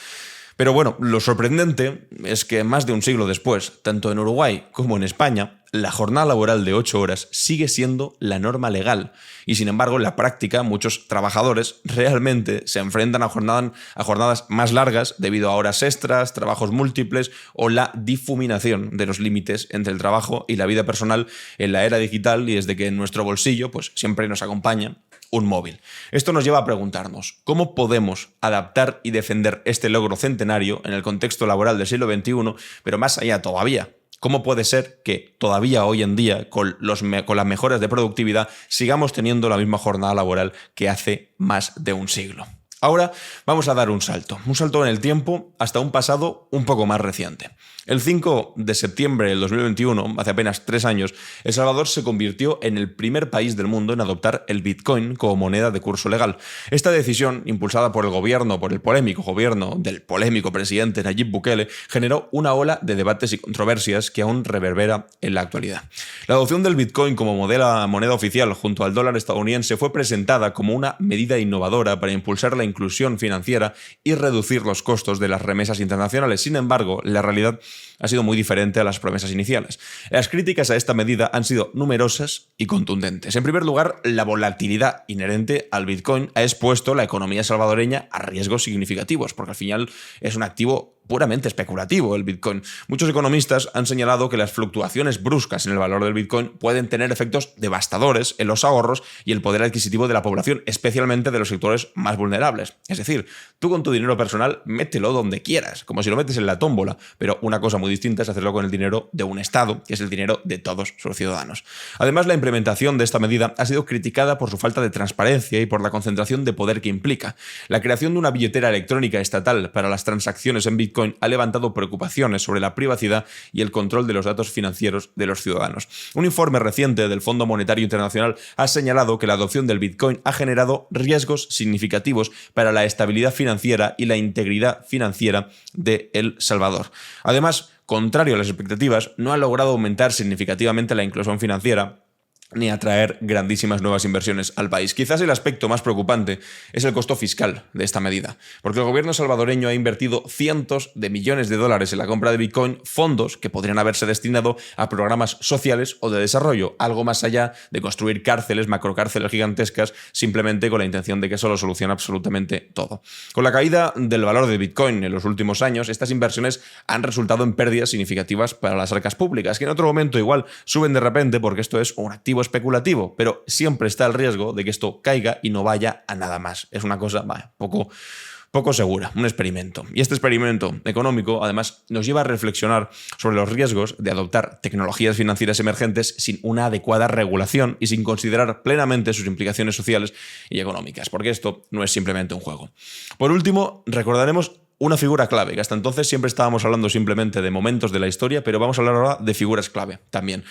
Pero bueno, lo sorprendente es que más de un siglo después, tanto en Uruguay como en España, la jornada laboral de 8 horas sigue siendo la norma legal. Y sin embargo, en la práctica, muchos trabajadores realmente se enfrentan a jornadas más largas debido a horas extras, trabajos múltiples o la difuminación de los límites entre el trabajo y la vida personal en la era digital y desde que en nuestro bolsillo pues siempre nos acompaña un móvil. Esto nos lleva a preguntarnos, ¿cómo podemos adaptar y defender este logro centenario en el contexto laboral del siglo XXI, pero más allá todavía? ¿Cómo puede ser que todavía hoy en día, con las mejoras de productividad, sigamos teniendo la misma jornada laboral que hace más de un siglo? Ahora vamos a dar un salto en el tiempo hasta un pasado un poco más reciente. El 5 de septiembre del 2021, hace apenas 3 años, El Salvador se convirtió en el primer país del mundo en adoptar el Bitcoin como moneda de curso legal. Esta decisión, impulsada por el polémico gobierno del polémico presidente Nayib Bukele, generó una ola de debates y controversias que aún reverbera en la actualidad. La adopción del Bitcoin como moneda oficial junto al dólar estadounidense fue presentada como una medida innovadora para impulsar la inclusión financiera y reducir los costos de las remesas internacionales. Sin embargo, la realidad ha sido muy diferente a las promesas iniciales. Las críticas a esta medida han sido numerosas y contundentes. En primer lugar, la volatilidad inherente al Bitcoin ha expuesto la economía salvadoreña a riesgos significativos, porque al final es un activo puramente especulativo el Bitcoin. Muchos economistas han señalado que las fluctuaciones bruscas en el valor del Bitcoin pueden tener efectos devastadores en los ahorros y el poder adquisitivo de la población, especialmente de los sectores más vulnerables. Es decir, tú con tu dinero personal mételo donde quieras, como si lo metes en la tómbola, pero una cosa muy distinta es hacerlo con el dinero de un Estado, que es el dinero de todos sus ciudadanos. Además, la implementación de esta medida ha sido criticada por su falta de transparencia y por la concentración de poder que implica. La creación de una billetera electrónica estatal para las transacciones en Bitcoin ha levantado preocupaciones sobre la privacidad y el control de los datos financieros de los ciudadanos. Un informe reciente del Fondo Monetario Internacional ha señalado que la adopción del Bitcoin ha generado riesgos significativos para la estabilidad financiera y la integridad financiera de El Salvador. Además, contrario a las expectativas, no ha logrado aumentar significativamente la inclusión financiera ni atraer grandísimas nuevas inversiones al país. Quizás el aspecto más preocupante es el costo fiscal de esta medida, porque el gobierno salvadoreño ha invertido cientos de millones de dólares en la compra de Bitcoin, fondos que podrían haberse destinado a programas sociales o de desarrollo, algo más allá de construir cárceles, macrocárceles gigantescas, simplemente con la intención de que eso lo solucione absolutamente todo. Con la caída del valor de Bitcoin en los últimos años, estas inversiones han resultado en pérdidas significativas para las arcas públicas, que en otro momento igual suben de repente porque esto es un activo especulativo, pero siempre está el riesgo de que esto caiga y no vaya a nada más. Es una cosa poco segura, un experimento. Y este experimento económico, además, nos lleva a reflexionar sobre los riesgos de adoptar tecnologías financieras emergentes sin una adecuada regulación y sin considerar plenamente sus implicaciones sociales y económicas, porque esto no es simplemente un juego. Por último, recordaremos una figura clave, que hasta entonces siempre estábamos hablando simplemente de momentos de la historia, pero vamos a hablar ahora de figuras clave también.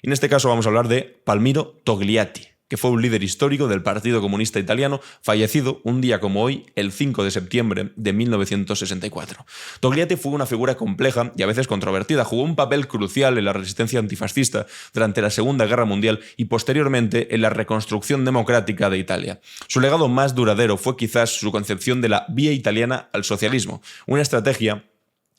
En este caso vamos a hablar de Palmiro Togliatti, que fue un líder histórico del Partido Comunista Italiano, fallecido un día como hoy, el 5 de septiembre de 1964. Togliatti fue una figura compleja y a veces controvertida. Jugó un papel crucial en la resistencia antifascista durante la Segunda Guerra Mundial y posteriormente en la reconstrucción democrática de Italia. Su legado más duradero fue quizás su concepción de la vía italiana al socialismo, una estrategia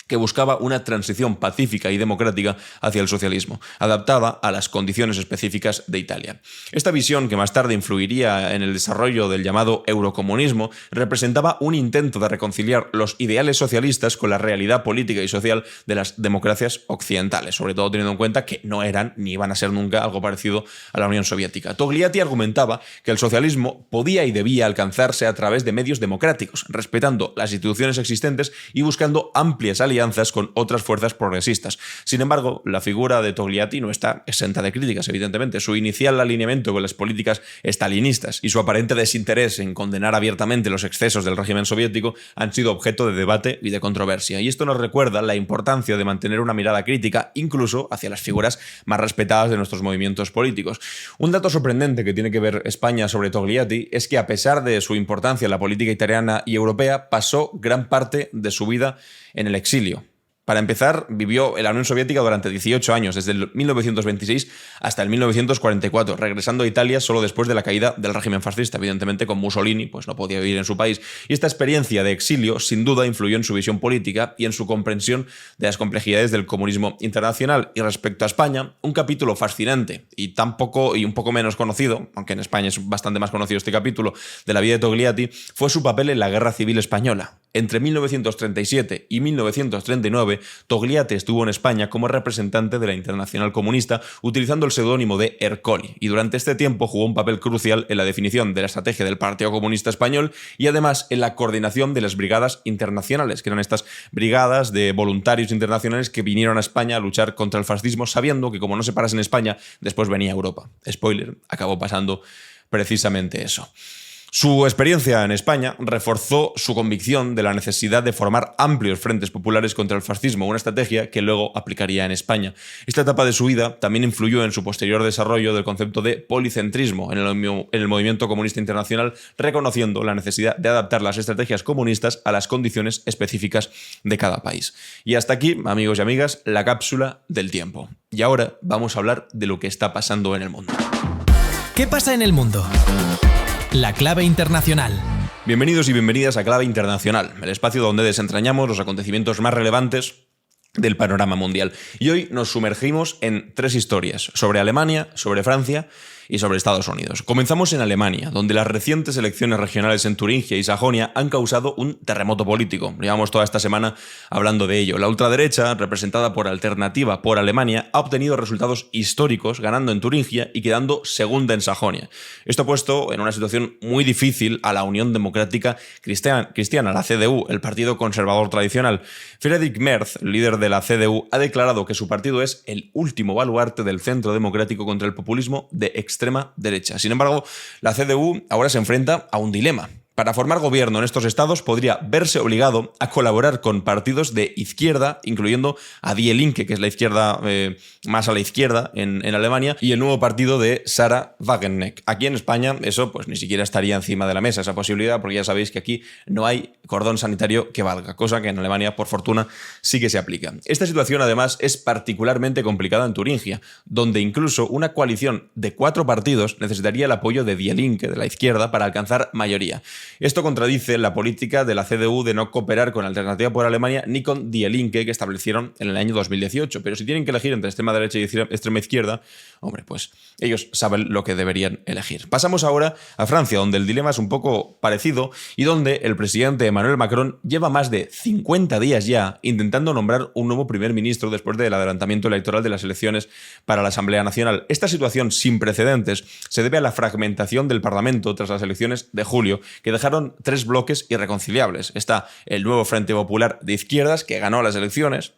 que buscaba una transición pacífica y democrática hacia el socialismo, adaptada a las condiciones específicas de Italia. Esta visión, que más tarde influiría en el desarrollo del llamado eurocomunismo, representaba un intento de reconciliar los ideales socialistas con la realidad política y social de las democracias occidentales, sobre todo teniendo en cuenta que no eran ni iban a ser nunca algo parecido a la Unión Soviética. Togliatti argumentaba que el socialismo podía y debía alcanzarse a través de medios democráticos, respetando las instituciones existentes y buscando amplias alianzas con otras fuerzas progresistas. Sin embargo, la figura de Togliatti no está exenta de críticas, evidentemente. Su inicial alineamiento con las políticas estalinistas y su aparente desinterés en condenar abiertamente los excesos del régimen soviético han sido objeto de debate y de controversia. Y esto nos recuerda la importancia de mantener una mirada crítica, incluso hacia las figuras más respetadas de nuestros movimientos políticos. Un dato sorprendente que tiene que ver España sobre Togliatti es que, a pesar de su importancia en la política italiana y europea, pasó gran parte de su vida en el exilio. Para empezar, vivió en la Unión Soviética durante 18 años, desde el 1926 hasta el 1944, regresando a Italia solo después de la caída del régimen fascista. Evidentemente, con Mussolini pues no podía vivir en su país. Y esta experiencia de exilio, sin duda, influyó en su visión política y en su comprensión de las complejidades del comunismo internacional. Y respecto a España, un capítulo fascinante y un poco menos conocido, aunque en España es bastante más conocido este capítulo, de la vida de Togliatti, fue su papel en la Guerra Civil Española. Entre 1937 y 1939, Togliatti estuvo en España como representante de la Internacional Comunista, utilizando el seudónimo de Ercoli, y durante este tiempo jugó un papel crucial en la definición de la estrategia del Partido Comunista Español y además en la coordinación de las brigadas internacionales, que eran estas brigadas de voluntarios internacionales que vinieron a España a luchar contra el fascismo, sabiendo que como no se parase en España, después venía Europa. Spoiler, acabó pasando precisamente eso. Su experiencia en España reforzó su convicción de la necesidad de formar amplios frentes populares contra el fascismo, una estrategia que luego aplicaría en España. Esta etapa de su vida también influyó en su posterior desarrollo del concepto de policentrismo en el movimiento comunista internacional, reconociendo la necesidad de adaptar las estrategias comunistas a las condiciones específicas de cada país. Y hasta aquí, amigos y amigas, la cápsula del tiempo. Y ahora vamos a hablar de lo que está pasando en el mundo. ¿Qué pasa en el mundo? La clave internacional. Bienvenidos y bienvenidas a Clave Internacional, el espacio donde desentrañamos los acontecimientos más relevantes del panorama mundial. Y hoy nos sumergimos en 3 historias, sobre Alemania, sobre Francia y sobre Estados Unidos. Comenzamos en Alemania, donde las recientes elecciones regionales en Turingia y Sajonia han causado un terremoto político. Llevamos toda esta semana hablando de ello. La ultraderecha, representada por Alternativa por Alemania, ha obtenido resultados históricos, ganando en Turingia y quedando segunda en Sajonia. Esto ha puesto en una situación muy difícil a la Unión Democrática Cristiana, la CDU, el partido conservador tradicional. Friedrich Merz, líder de la CDU, ha declarado que su partido es el último baluarte del centro democrático contra el populismo de extrema derecha. Sin embargo, la CDU ahora se enfrenta a un dilema. Para formar gobierno en estos estados podría verse obligado a colaborar con partidos de izquierda, incluyendo a Die Linke, que es la izquierda más a la izquierda en Alemania, y el nuevo partido de Sarah Wagenknecht. Aquí en España eso pues ni siquiera estaría encima de la mesa, esa posibilidad, porque ya sabéis que aquí no hay cordón sanitario que valga, cosa que en Alemania, por fortuna, sí que se aplica. Esta situación, además, es particularmente complicada en Turingia, donde incluso una coalición de 4 partidos necesitaría el apoyo de Die Linke, de la izquierda, para alcanzar mayoría. Esto contradice la política de la CDU de no cooperar con Alternativa por Alemania ni con Die Linke, que establecieron en el año 2018. Pero si tienen que elegir entre extrema derecha y extrema izquierda, hombre, pues ellos saben lo que deberían elegir. Pasamos ahora a Francia, donde el dilema es un poco parecido y donde el presidente Emmanuel Macron lleva más de 50 días ya intentando nombrar un nuevo primer ministro después del adelantamiento electoral de las elecciones para la Asamblea Nacional. Esta situación sin precedentes se debe a la fragmentación del Parlamento tras las elecciones de julio, que dejaron 3 bloques irreconciliables. Está el nuevo Frente Popular de Izquierdas, que ganó las elecciones.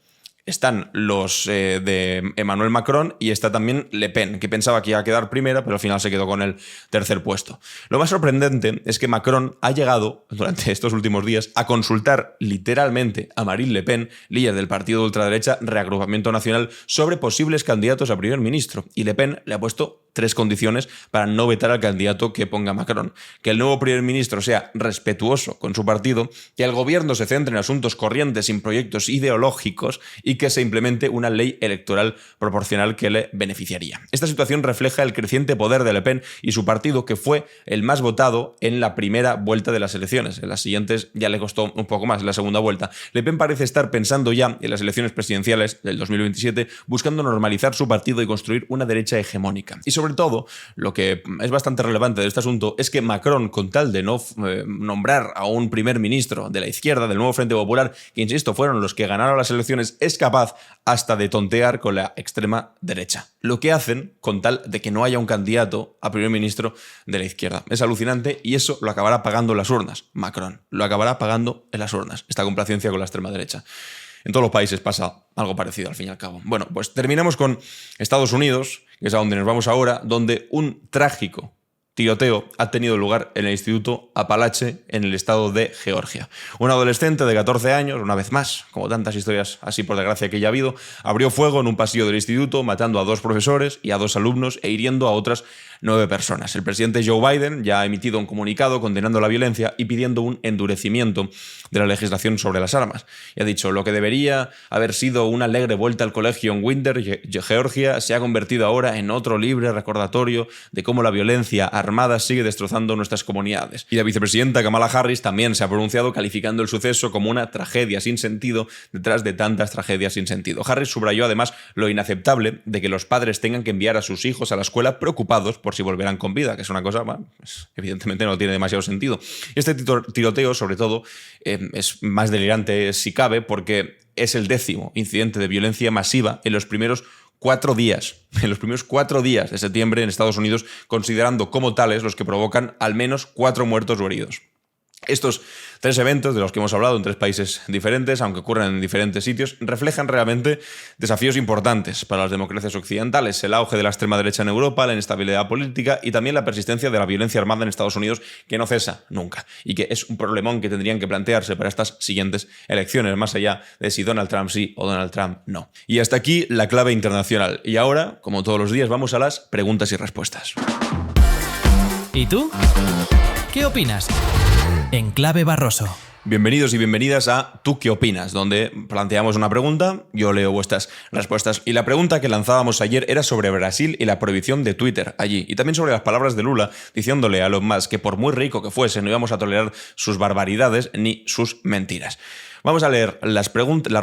Están los de Emmanuel Macron y está también Le Pen, que pensaba que iba a quedar primera, pero al final se quedó con el tercer puesto. Lo más sorprendente es que Macron ha llegado, durante estos últimos días, a consultar literalmente a Marine Le Pen, líder del partido de ultraderecha Reagrupamiento Nacional, sobre posibles candidatos a primer ministro. Y Le Pen le ha puesto 3 condiciones para no vetar al candidato que ponga Macron: que el nuevo primer ministro sea respetuoso con su partido, que el gobierno se centre en asuntos corrientes sin proyectos ideológicos y que se implemente una ley electoral proporcional que le beneficiaría. Esta situación refleja el creciente poder de Le Pen y su partido, que fue el más votado en la primera vuelta de las elecciones. En las siguientes ya le costó un poco más, en la segunda vuelta. Le Pen parece estar pensando ya en las elecciones presidenciales del 2027, buscando normalizar su partido y construir una derecha hegemónica. Y sobre todo, lo que es bastante relevante de este asunto es que Macron, con tal de no nombrar a un primer ministro de la izquierda, del nuevo Frente Popular, que insisto, fueron los que ganaron las elecciones, es capaz hasta de tontear con la extrema derecha. Lo que hacen con tal de que no haya un candidato a primer ministro de la izquierda. Es alucinante y eso lo acabará pagando en las urnas. Macron lo acabará pagando en las urnas, esta complacencia con la extrema derecha. En todos los países pasa algo parecido, al fin y al cabo. Bueno, pues terminamos con Estados Unidos, que es a donde nos vamos ahora, donde un trágico tiroteo ha tenido lugar en el Instituto Apalache, en el estado de Georgia. Un adolescente de 14 años, una vez más, como tantas historias así por desgracia que ya ha habido, abrió fuego en un pasillo del instituto, matando a 2 profesores y a 2 alumnos e hiriendo a otras 9 personas. El presidente Joe Biden ya ha emitido un comunicado condenando la violencia y pidiendo un endurecimiento de la legislación sobre las armas. Y ha dicho: lo que debería haber sido una alegre vuelta al colegio en Winter, Georgia, se ha convertido ahora en otro libre recordatorio de cómo la violencia armada sigue destrozando nuestras comunidades. Y la vicepresidenta Kamala Harris también se ha pronunciado calificando el suceso como una tragedia sin sentido detrás de tantas tragedias sin sentido. Harris subrayó además lo inaceptable de que los padres tengan que enviar a sus hijos a la escuela preocupados por si volverán con vida, que es una cosa, bueno, pues, evidentemente no tiene demasiado sentido. Este tiroteo, sobre todo, es más delirante si cabe, porque es el 10º incidente de violencia masiva en los primeros 4 días. En los primeros 4 días de septiembre en Estados Unidos, considerando como tales los que provocan al menos 4 muertos o heridos. Estos 3 eventos de los que hemos hablado en 3 países diferentes, aunque ocurren en diferentes sitios, reflejan realmente desafíos importantes para las democracias occidentales: el auge de la extrema derecha en Europa, la inestabilidad política y también la persistencia de la violencia armada en Estados Unidos, que no cesa nunca y que es un problemón que tendrían que plantearse para estas siguientes elecciones, más allá de si Donald Trump sí o Donald Trump no. Y hasta aquí la clave internacional. Y ahora, como todos los días, vamos a las preguntas y respuestas. ¿Y tú? ¿Qué opinas? En Clave Barroso. Bienvenidos y bienvenidas a ¿Tú qué opinas?, donde planteamos una pregunta, yo leo vuestras respuestas. Y la pregunta que lanzábamos ayer era sobre Brasil y la prohibición de Twitter allí. Y también sobre las palabras de Lula diciéndole a Elon Musk que por muy rico que fuese no íbamos a tolerar sus barbaridades ni sus mentiras. Vamos a leer las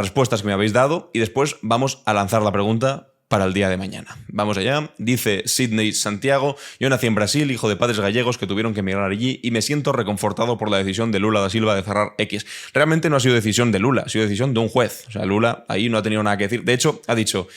respuestas que me habéis dado y después vamos a lanzar la pregunta para el día de mañana. Vamos allá. Dice Sidney Santiago: yo nací en Brasil, hijo de padres gallegos que tuvieron que emigrar allí y me siento reconfortado por la decisión de Lula da Silva de cerrar X. Realmente no ha sido decisión de Lula, ha sido decisión de un juez. O sea, Lula ahí no ha tenido nada que decir. De hecho, ha dicho: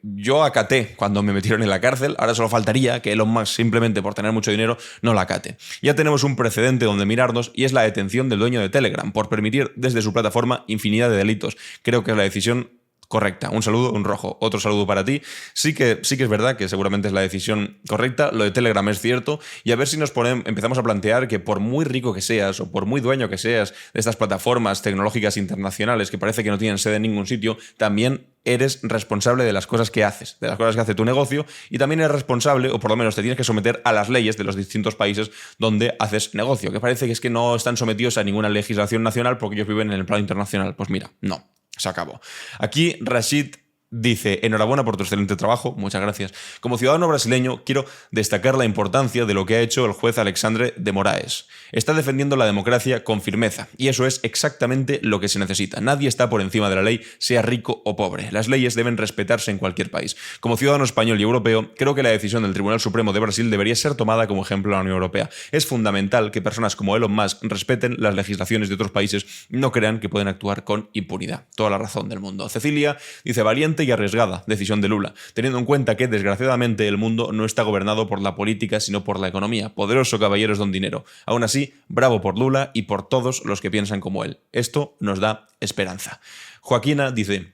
yo acaté cuando me metieron en la cárcel, ahora solo faltaría que Elon Musk, simplemente por tener mucho dinero, no la acate. Ya tenemos un precedente donde mirarnos y es la detención del dueño de Telegram por permitir desde su plataforma infinidad de delitos. Creo que es la decisión correcta. Un saludo, un rojo. Otro saludo para ti. Sí que es verdad que seguramente es la decisión correcta. Lo de Telegram es cierto. Y a ver si empezamos a plantear que por muy rico que seas o por muy dueño que seas de estas plataformas tecnológicas internacionales que parece que no tienen sede en ningún sitio, también eres responsable de las cosas que haces, de las cosas que hace tu negocio, y también eres responsable, o por lo menos te tienes que someter a las leyes de los distintos países donde haces negocio, que parece que es que no están sometidos a ninguna legislación nacional porque ellos viven en el plano internacional. Pues mira, no. Se acabó. Aquí Rashid dice: enhorabuena por tu excelente trabajo, muchas gracias. Como ciudadano brasileño, quiero destacar la importancia de lo que ha hecho el juez Alexandre de Moraes. Está defendiendo la democracia con firmeza, y eso es exactamente lo que se necesita. Nadie está por encima de la ley, sea rico o pobre. Las leyes deben respetarse en cualquier país. Como ciudadano español y europeo, creo que la decisión del Tribunal Supremo de Brasil debería ser tomada como ejemplo a la Unión Europea. Es fundamental que personas como Elon Musk respeten las legislaciones de otros países y no crean que pueden actuar con impunidad. Toda la razón del mundo. Cecilia dice: valiente y arriesgada decisión de Lula, teniendo en cuenta que desgraciadamente el mundo no está gobernado por la política sino por la economía. Poderoso caballero es don dinero. Aún así, bravo por Lula y por todos los que piensan como él. Esto nos da esperanza. Joaquina dice: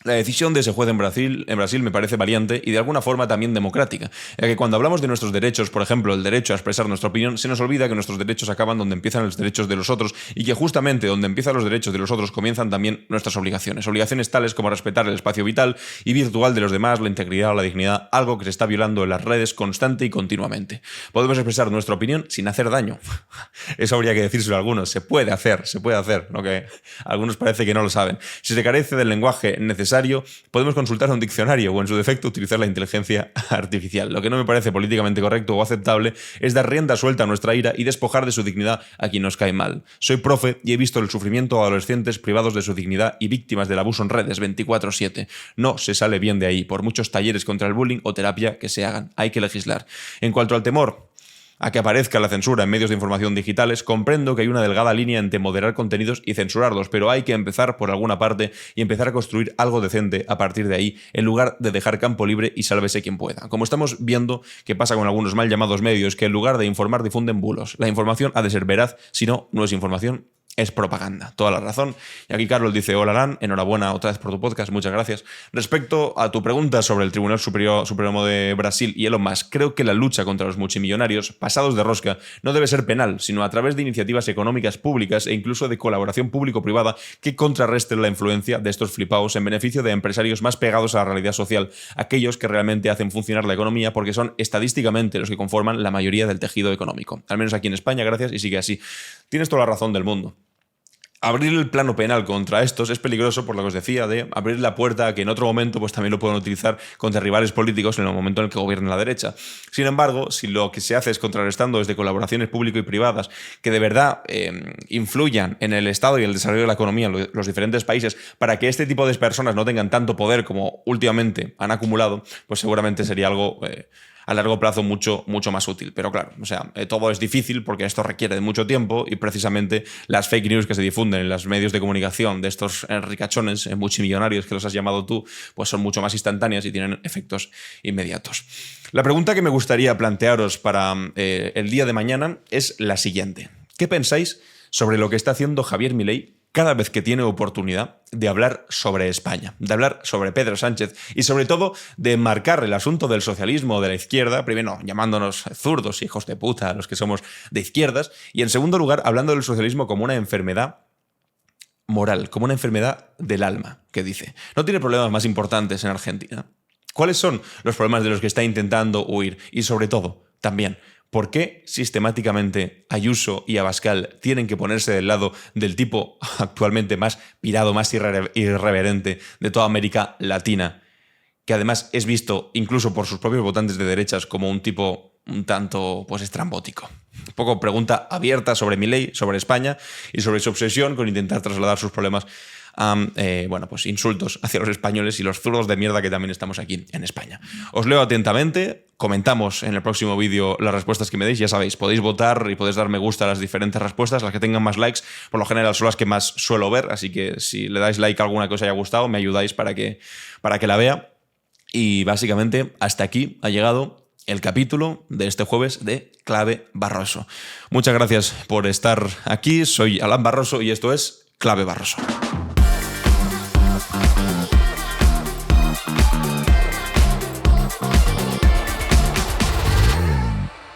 la decisión de ese juez en Brasil me parece valiente y de alguna forma también democrática, ya que cuando hablamos de nuestros derechos, por ejemplo, el derecho a expresar nuestra opinión, se nos olvida que nuestros derechos acaban donde empiezan los derechos de los otros y que justamente donde empiezan los derechos de los otros comienzan también nuestras obligaciones. Obligaciones tales como respetar el espacio vital y virtual de los demás, la integridad o la dignidad, algo que se está violando en las redes constante y continuamente. Podemos expresar nuestra opinión sin hacer daño. Eso habría que decírselo a algunos. Se puede hacer, ¿no? Que algunos parece que no lo saben. Si se carece del lenguaje necesario, podemos consultar un diccionario o, en su defecto, utilizar la inteligencia artificial. Lo que no me parece políticamente correcto o aceptable es dar rienda suelta a nuestra ira y despojar de su dignidad a quien nos cae mal. Soy profe y he visto el sufrimiento a adolescentes privados de su dignidad y víctimas del abuso en redes 24/7. No se sale bien de ahí, por muchos talleres contra el bullying o terapia que se hagan. Hay que legislar. En cuanto al temor a que aparezca la censura en medios de información digitales, comprendo que hay una delgada línea entre moderar contenidos y censurarlos, pero hay que empezar por alguna parte y empezar a construir algo decente a partir de ahí, en lugar de dejar campo libre y sálvese quien pueda. Como estamos viendo que pasa con algunos mal llamados medios, que en lugar de informar difunden bulos. La información ha de ser veraz, si no, no es información, es propaganda. Toda la razón. Y aquí Carlos dice: hola Alan, enhorabuena otra vez por tu podcast, muchas gracias. Respecto a tu pregunta sobre el Tribunal Supremo de Brasil y Elon Musk, creo que la lucha contra los multimillonarios pasados de rosca no debe ser penal, sino a través de iniciativas económicas públicas e incluso de colaboración público-privada que contrarresten la influencia de estos flipaos en beneficio de empresarios más pegados a la realidad social, aquellos que realmente hacen funcionar la economía porque son estadísticamente los que conforman la mayoría del tejido económico. Al menos aquí en España, gracias, y sigue así. Tienes toda la razón del mundo. Abrir el plano penal contra estos es peligroso, por lo que os decía, de abrir la puerta a que en otro momento pues también lo puedan utilizar contra rivales políticos en el momento en el que gobierne la derecha. Sin embargo, si lo que se hace es contrarrestando desde colaboraciones público y privadas que de verdad influyan en el estado y el desarrollo de la economía en los diferentes países para que este tipo de personas no tengan tanto poder como últimamente han acumulado, pues seguramente sería algo a largo plazo mucho más útil. Pero claro, o sea, todo es difícil porque esto requiere de mucho tiempo y precisamente las fake news que se difunden en los medios de comunicación de estos ricachones, multimillonarios que los has llamado tú, pues son mucho más instantáneas y tienen efectos inmediatos. La pregunta que me gustaría plantearos para el día de mañana es la siguiente. ¿Qué pensáis sobre lo que está haciendo Javier Milei cada vez que tiene oportunidad de hablar sobre España, de hablar sobre Pedro Sánchez y sobre todo de marcar el asunto del socialismo de la izquierda, primero llamándonos zurdos, hijos de puta, a los que somos de izquierdas, y en segundo lugar hablando del socialismo como una enfermedad moral, como una enfermedad del alma, que dice. No tiene problemas más importantes en Argentina. ¿Cuáles son los problemas de los que está intentando huir? Y sobre todo, también, ¿por qué sistemáticamente Ayuso y Abascal tienen que ponerse del lado del tipo actualmente más pirado, más irreverente de toda América Latina, que además es visto incluso por sus propios votantes de derechas como un tipo un tanto pues estrambótico? Un poco pregunta abierta sobre Milei, sobre España y sobre su obsesión con intentar trasladar sus problemas a pues insultos hacia los españoles y los zurdos de mierda que también estamos aquí en España. Os leo atentamente, comentamos en el próximo vídeo las respuestas que me deis, ya sabéis, podéis votar y podéis dar me gusta a las diferentes respuestas, las que tengan más likes, por lo general son las que más suelo ver, así que si le dais like a alguna que os haya gustado, me ayudáis para que la vea. Y básicamente hasta aquí ha llegado el capítulo de este jueves de Clave Barroso. Muchas gracias por estar aquí, soy Alan Barroso y esto es Clave Barroso.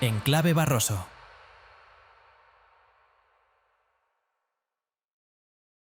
En Clave Barroso.